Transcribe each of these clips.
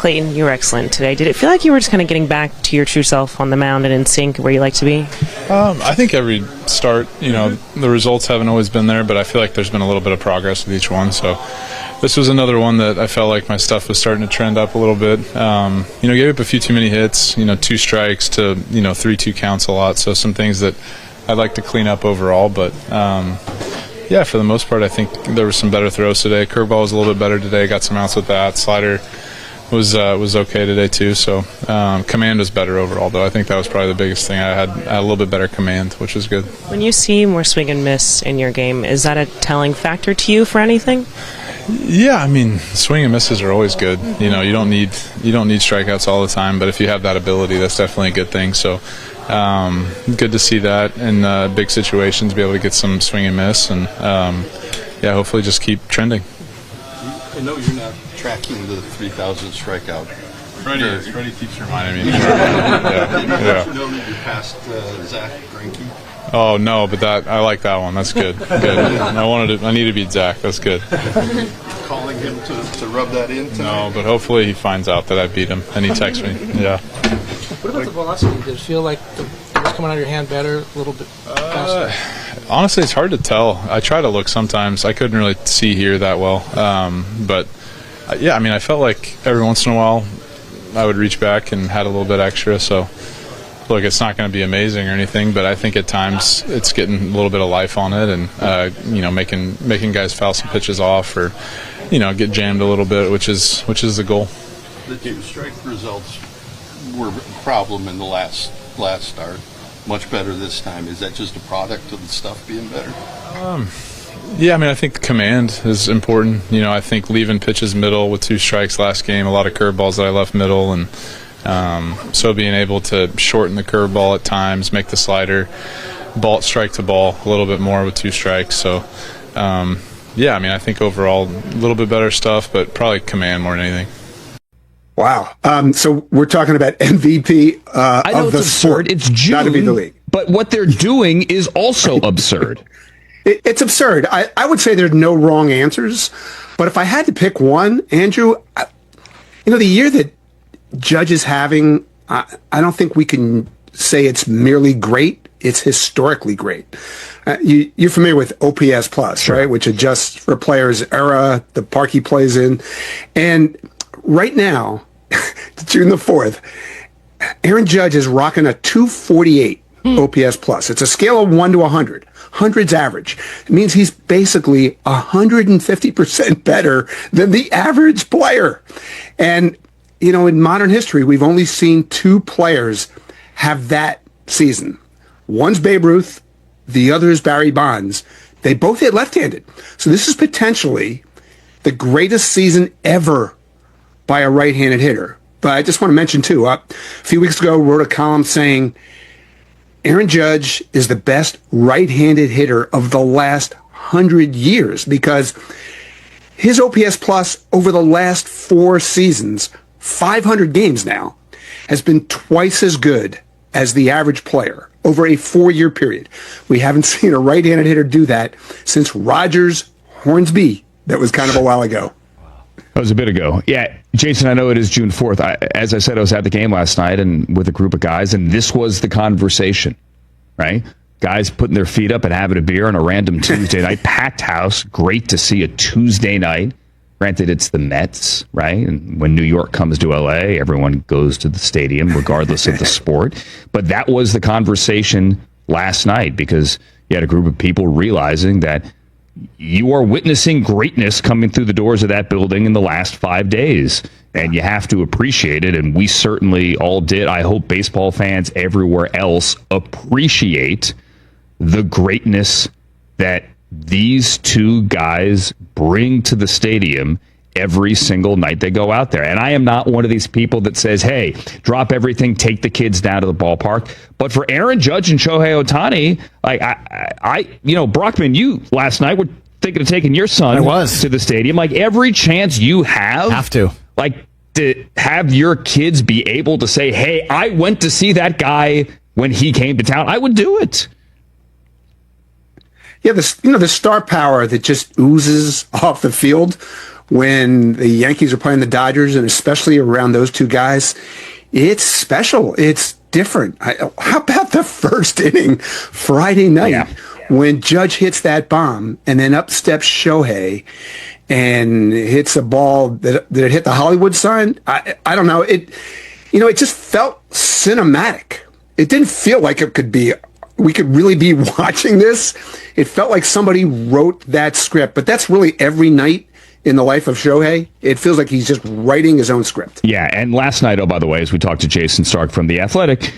Clayton, you were excellent today. Did it feel like you were just kind of getting back to your true self on the mound and in sync where you like to be? I think every start, the results haven't always been there, but I feel like there's been a little bit of progress with each one. So this was another one that I felt like my stuff was starting to trend up a little bit. Gave up a few too many hits, 2 strikes to, 3-2 counts a lot. So some things that I'd like to clean up overall, but yeah, for the most part, I think there were some better throws today. Curveball was a little bit better today. Got some outs with that. Slider was okay today too. So command was better overall, though. I think that was probably the biggest thing. I had a little bit better command, which was good. When you see more swing and miss in your game, is that a telling factor to you for anything? Yeah, I mean, swing and misses are always good. You don't need strikeouts all the time, but if you have that ability, that's definitely a good thing. So. Good to see that in big situations, be able to get some swing and miss, and hopefully just keep trending. I know you're not tracking the 3,000 strikeout. Freddie keeps reminding me. You know that you passed Zach Greinke? Oh no, but I like that one. That's good. Good. I need to beat Zach. That's good. Calling him to rub that in tonight? No, but hopefully he finds out that I beat him and he texts me. Yeah. What about the velocity? Did it feel like it was coming out of your hand better, a little bit faster? Honestly, it's hard to tell. I try to look sometimes. I couldn't really see here that well. But I felt like every once in a while I would reach back and had a little bit extra. So, look, it's not going to be amazing or anything, but I think at times it's getting a little bit of life on it and, making guys foul some pitches off or, get jammed a little bit, which is the goal. The 2 strike results were a problem in the last start. Much better this time. Is that just a product of the stuff being better? I think the command is important. I think leaving pitches middle with 2 strikes last game, a lot of curveballs that I left middle, and so being able to shorten the curveball at times, make the slider strike to ball a little bit more with 2 strikes. So, I think overall a little bit better stuff, but probably command more than anything. Wow. So we're talking about MVP I know of the it's absurd. sport. It's June, not to be the league. But what they're doing is also absurd. It's absurd. I would say there's no wrong answers, but if I had to pick one, Andrew, the year that Judge is having, I don't think we can say it's merely great. It's historically great. You're familiar with OPS Plus, sure, right? Which adjusts for players' era, the park he plays in. And right now, June the 4th, Aaron Judge is rocking a 248 OPS Plus. It's a scale of 1 to 100. 100's average. It means he's basically 150% better than the average player. And, in modern history, we've only seen 2 players have that season. One's Babe Ruth, the other is Barry Bonds. They both hit left-handed. So this is potentially the greatest season ever by a right-handed hitter. But I just want to mention, too, a few weeks ago, wrote a column saying Aaron Judge is the best right-handed hitter of the last 100 years because his OPS Plus over the last 4 seasons, 500 games now, has been twice as good as the average player over a 4-year period. We haven't seen a right-handed hitter do that since Rogers Hornsby. That was kind of a while ago. That was a bit ago. Yeah, Jason, I know it is June 4th. As I said, I was at the game last night and with a group of guys, and this was the conversation, right? Guys putting their feet up and having a beer on a random Tuesday night. Packed house. Great to see a Tuesday night. Granted, it's the Mets, right? And when New York comes to L.A., everyone goes to the stadium, regardless of the sport. But that was the conversation last night because you had a group of people realizing that you are witnessing greatness coming through the doors of that building in the last 5 days, and you have to appreciate it, and we certainly all did. I hope baseball fans everywhere else appreciate the greatness that these 2 guys bring to the stadium every single night they go out there. And I am not one of these people that says, hey, drop everything, take the kids down to the ballpark. But for Aaron Judge and Shohei Ohtani, Brockman, you last night were thinking of taking your son to the stadium. Like every chance you have to have your kids be able to say, hey, I went to see that guy when he came to town, I would do it. Yeah, the star power that just oozes off the field when the Yankees are playing the Dodgers, and especially around those two guys, it's special. It's different. How about the first inning Friday night when Judge hits that bomb and then up steps Shohei and hits a ball that hit the Hollywood sign? I don't know. It just felt cinematic. It didn't feel like we could really be watching this. It felt like somebody wrote that script, but that's really every night in the life of Shohei. It feels like he's just writing his own script. Yeah, and last night, by the way, as we talked to Jason Stark from The Athletic,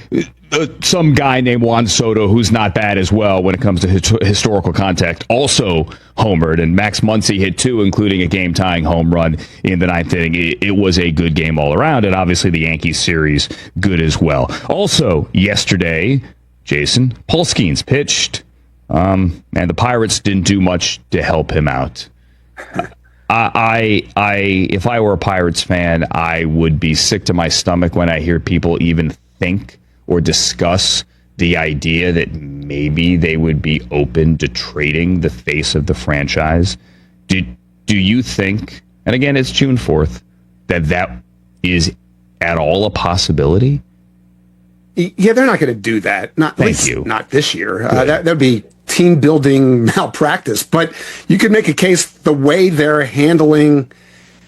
some guy named Juan Soto, who's not bad as well when it comes to historical contact, also homered, and Max Muncy hit 2, including a game-tying home run in the 9th inning. It was a good game all around, and obviously the Yankees series good as well. Also, yesterday, Jason, Paul Skeens pitched, and the Pirates didn't do much to help him out. If I were a Pirates fan, I would be sick to my stomach when I hear people even think or discuss the idea that maybe they would be open to trading the face of the franchise. Do you think, and again, it's June 4th, that is at all a possibility? Yeah, they're not going to do that. Not this year. That would be team building malpractice. But you could make a case the way they're handling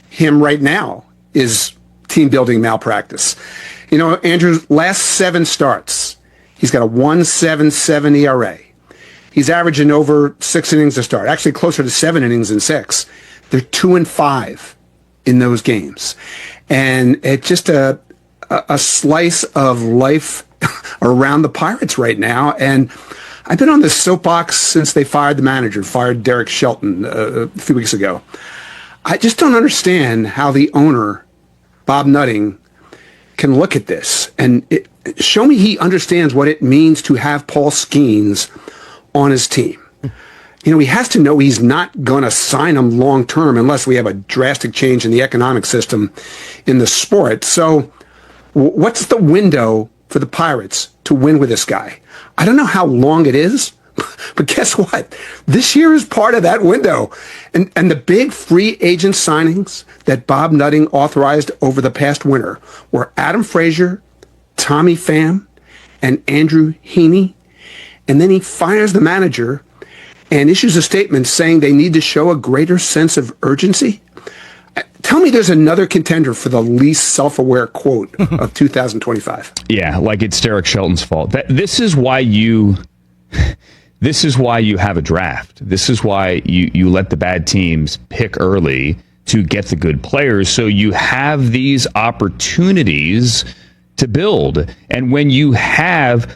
him right now is team building malpractice. Andrew, last 7 starts, he's got a 1.77 ERA. He's averaging over 6 innings a start, actually closer to 7 innings than 6. They're 2-5 in those games. And it's just a slice of life around the Pirates right now. And I've been on this soapbox since they fired Derek Shelton a few weeks ago. I just don't understand how the owner, Bob Nutting, can look at this and show me he understands what it means to have Paul Skeens on his team. He has to know he's not going to sign him long term unless we have a drastic change in the economic system in the sport. So what's the window for the Pirates to win with this guy? I don't know how long it is, but guess what? This year is part of that window. And the big free agent signings that Bob Nutting authorized over the past winter were Adam Frazier, Tommy Pham, and Andrew Heaney. And then he fires the manager and issues a statement saying they need to show a greater sense of urgency. Tell me there's another contender for the least self-aware quote of 2025. Yeah, like it's Derek Shelton's fault. This is why you have a draft. This is why you let the bad teams pick early to get the good players, so you have these opportunities to build. And when you're at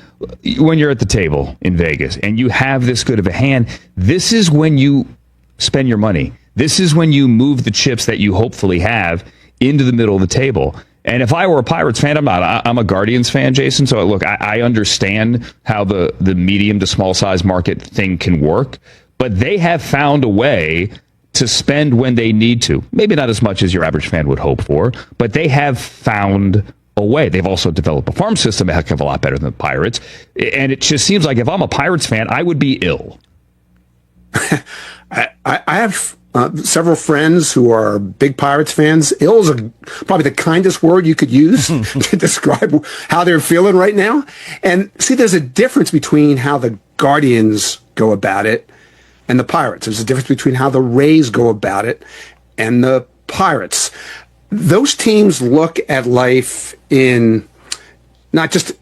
the table in Vegas and you have this good of a hand, this is when you spend your money. This is when you move the chips that you hopefully have into the middle of the table. And if I were a Pirates fan, I'm not. I'm a Guardians fan, Jason. So look, I understand how the medium to small size market thing can work, but they have found a way to spend when they need to. Maybe not as much as your average fan would hope for, but they have found a way. They've also developed a farm system a heck of a lot better than the Pirates. And it just seems like if I'm a Pirates fan, I would be ill. I have several friends who are big Pirates fans. Ill is probably the kindest word you could use to describe how they're feeling right now. And see, there's a difference between how the Guardians go about it and the Pirates. There's a difference between how the Rays go about it and the Pirates. Those teams look at life in not just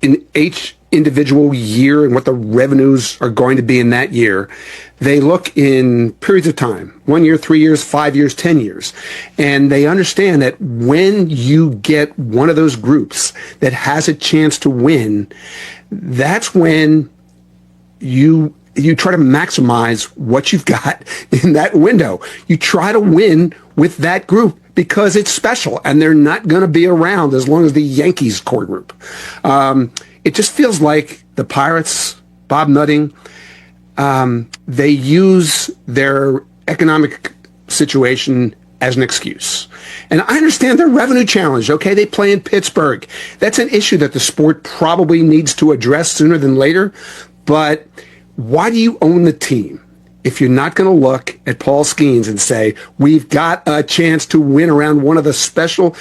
in each individual year and what the revenues are going to be in that year. They look in periods of time, 1 year, 3 years, 5 years, 10 years. And they understand that when you get one of those groups that has a chance to win, that's when you try to maximize what you've got in that window. You try to win with that group because it's special and they're not going to be around as long as the Yankees core group. It just feels like the Pirates, Bob Nutting, they use their economic situation as an excuse. And I understand they're revenue challenged. Okay, they play in Pittsburgh. That's an issue that the sport probably needs to address sooner than later. But why do you own the team? if you're not going to look at Paul Skeens and say, we've got a chance to win around one of the special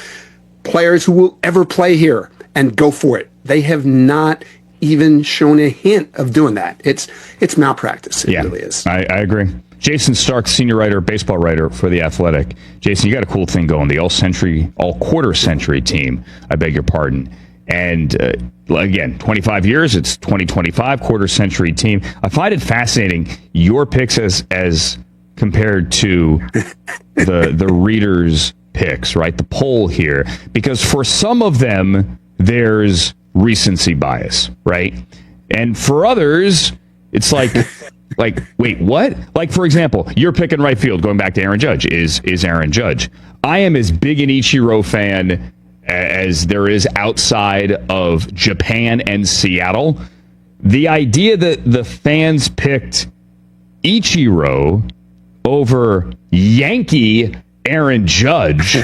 players who will ever play here, and go for it. They have not even shown a hint of doing that. It's malpractice. It really is. I agree. Jason Stark, senior writer, baseball writer for The Athletic. Jason, you got a cool thing going. The all-quarter century team, I beg your pardon. And again, 25 years, it's 2025 quarter century team. I find it fascinating, your picks as compared to the readers' picks, right? The poll here. Because for some of them, there's recency bias, right? And for others, it's like, wait, what? Like, for example, you're picking right field, going back to Aaron Judge, is Aaron Judge. I am as big an Ichiro fan as there is outside of Japan and Seattle. The idea that the fans picked Ichiro over Yankee Aaron Judge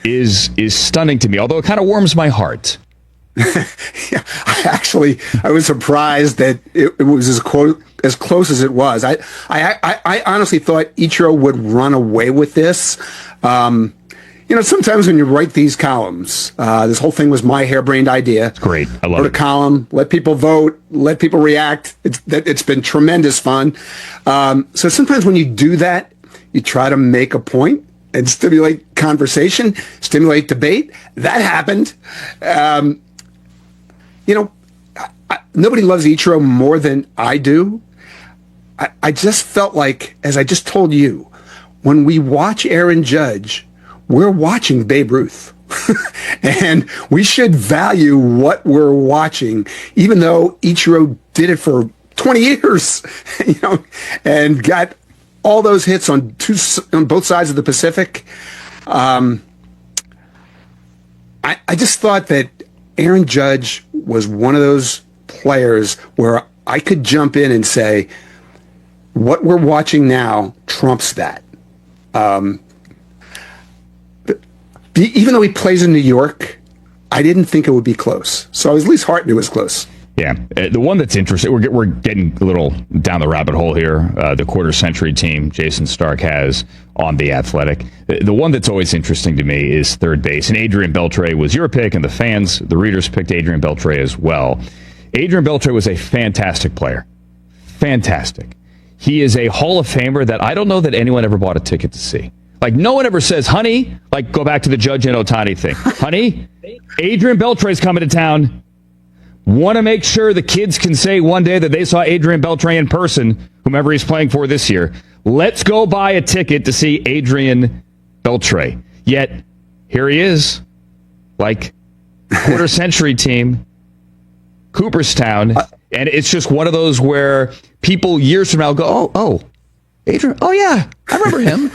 is stunning to me, although it kind of warms my heart. Yeah, I was surprised that it was as close as it was. I honestly thought Ichiro would run away with this. Sometimes when you write these columns, this whole thing was my harebrained idea. It's great. I love it. Wrote a column, let people vote, let people react. It's been tremendous fun. So sometimes when you do that, you try to make a point and stimulate conversation, stimulate debate. That happened. Nobody loves Ichiro more than I do. I just felt like, as I just told you, when we watch Aaron Judge, we're watching Babe Ruth. And we should value what we're watching, even though Ichiro did it for 20 years, and got all those hits on both sides of the Pacific. I just thought that Aaron Judge was one of those players where I could jump in and say, what we're watching now trumps that. Even though he plays in New York, I didn't think it would be close. So I was at least heartened it was close. Yeah. The one that's interesting, we're getting a little down the rabbit hole here, the quarter century team Jason Stark has on The Athletic. The one that's always interesting to me is third base. And Adrian Beltre was your pick, and the readers picked Adrian Beltre as well. Adrian Beltre was a fantastic player. Fantastic. He is a Hall of Famer that I don't know that anyone ever bought a ticket to see. Like, no one ever says, honey, like, go back to the Judge and Ohtani thing. Honey, Adrian Beltre's coming to town. Want to make sure the kids can say one day that they saw Adrian Beltre in person, whomever he's playing for this year. Let's go buy a ticket to see Adrian Beltre. Yet, here he is, like, quarter century team, Cooperstown. And it's just one of those where people years from now go, oh, Adrian, oh yeah, I remember him.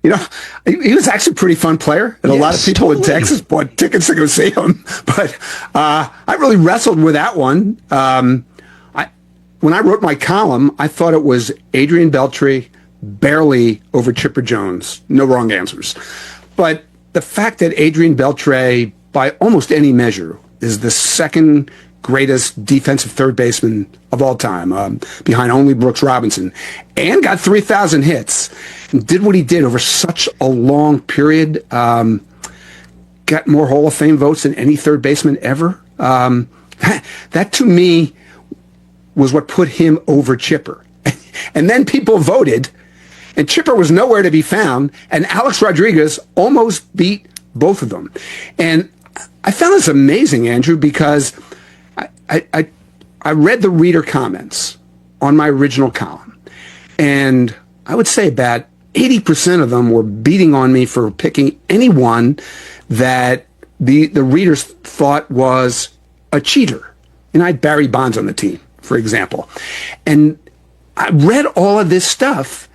He was actually a pretty fun player, and a lot of people in Texas bought tickets to go see him. But I really wrestled with that one. When I wrote my column, I thought it was Adrian Beltre barely over Chipper Jones. No wrong answers. But the fact that Adrian Beltre, by almost any measure, is the second greatest defensive third baseman of all time, behind only Brooks Robinson, and got 3,000 hits, and did what he did over such a long period, got more Hall of Fame votes than any third baseman ever. That to me was what put him over Chipper. And then people voted, and Chipper was nowhere to be found, and Alex Rodriguez almost beat both of them. And I found this amazing, Andrew, because I read the reader comments on my original column, and I would say about 80% of them were beating on me for picking anyone that the readers thought was a cheater. And I had Barry Bonds on the team, for example. And I read all of this stuff,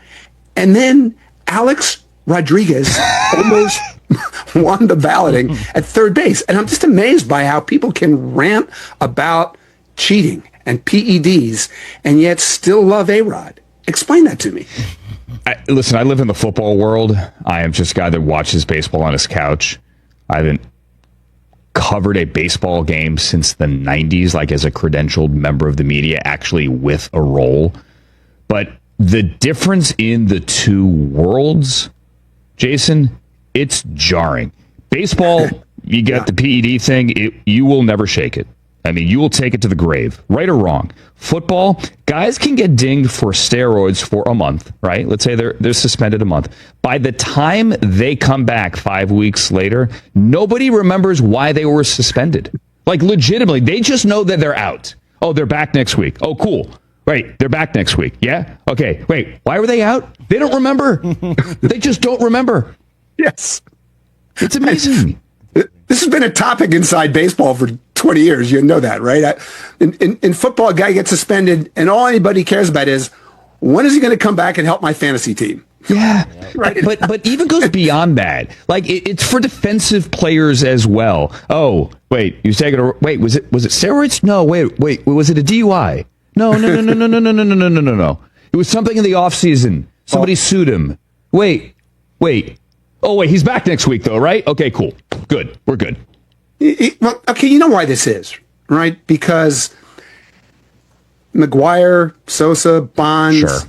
and then Alex Rodriguez almost won the balloting at third base. And I'm just amazed by how people can rant about cheating and PEDs and yet still love A-Rod. Explain that to me. Listen, I live in the football world. I am just a guy that watches baseball on his couch. I haven't covered a baseball game since the 90s, like as a credentialed member of the media, actually with a role. But the difference in the two worlds, Jason, it's jarring. Baseball, you got the PED thing, you will never shake it. I mean, you will take it to the grave, right or wrong. Football, guys can get dinged for steroids for a month, right? Let's say they're suspended a month. By the time they come back 5 weeks later, nobody remembers why they were suspended. Like, legitimately, they just know that they're out. Oh, they're back next week. Oh, cool. Right, they're back next week. Yeah? Okay, wait, why were they out? They don't remember. They just don't remember. Yes. It's amazing. This has been a topic inside baseball for 20 years. You know that, right? In football, a guy gets suspended, and all anybody cares about is, when is he going to come back and help my fantasy team? Yeah, Right. but even goes beyond that. Like, it's for defensive players as well. Oh, wait, you taking a wait? Was it steroids? No, wait, was it a DUI? No. It was something in the offseason. Somebody sued him. Wait. Oh, wait, he's back next week, though, right? Okay, cool. Good. We're good. Well, okay, you know why this is, right? Because McGuire, Sosa, Bonds, Sure.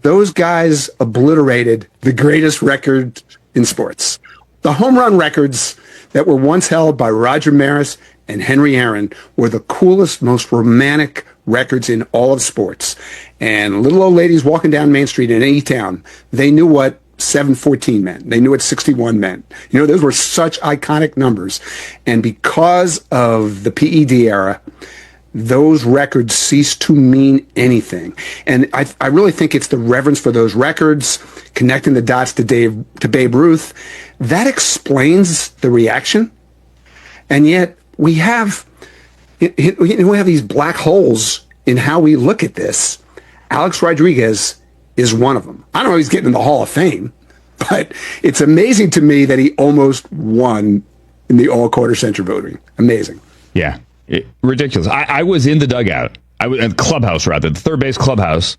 those guys obliterated the greatest record in sports. The home run records that were once held by Roger Maris and Henry Aaron were the coolest, most romantic records in all of sports. And little old ladies walking down Main Street in any town, they knew what 714 meant. They knew what 61 meant. You know, those were such iconic numbers. And because of the PED era, those records ceased to mean anything. And I really think it's the reverence for those records, connecting the dots to Babe Ruth, that explains the reaction. And yet we have these black holes in how we look at this. Alex Rodriguez is one of them. I don't know if he's getting in the Hall of Fame, but it's amazing to me that he almost won in the all-quarter century voting. Amazing. Yeah, ridiculous. I was in the dugout. I was in the clubhouse, rather, the third base clubhouse,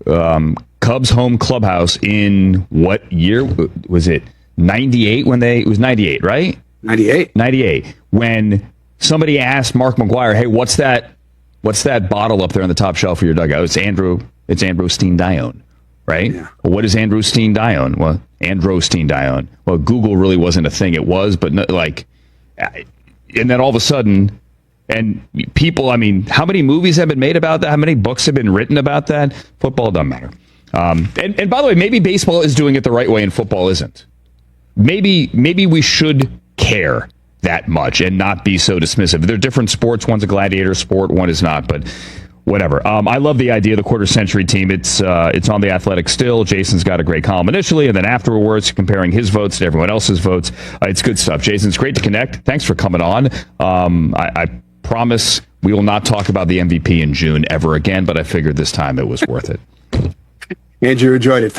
Cubs home clubhouse in what year was it? 98 it was 98, right? 98. 98. When somebody asked Mark McGuire, "Hey, what's that bottle up there on the top shelf of your dugout?" It's androstenedione, right? Yeah. Well, what is androstenedione? Well, androstenedione. Well, Google really wasn't a thing. It was, but no, and then all of a sudden, and people, I mean, how many movies have been made about that? How many books have been written about that? Football doesn't matter. And by the way, maybe baseball is doing it the right way and football isn't. Maybe we should care that much and not be so dismissive. They're different sports. One's a gladiator sport, one is not, but whatever. I love the idea of the quarter century team. It's on The Athletic still. Jason's got a great column initially, and then afterwards, comparing his votes to everyone else's votes. It's good stuff. Jason, it's great to connect. Thanks for coming on. I promise we will not talk about the MVP in June ever again, but I figured this time it was worth it. Andrew, enjoyed it.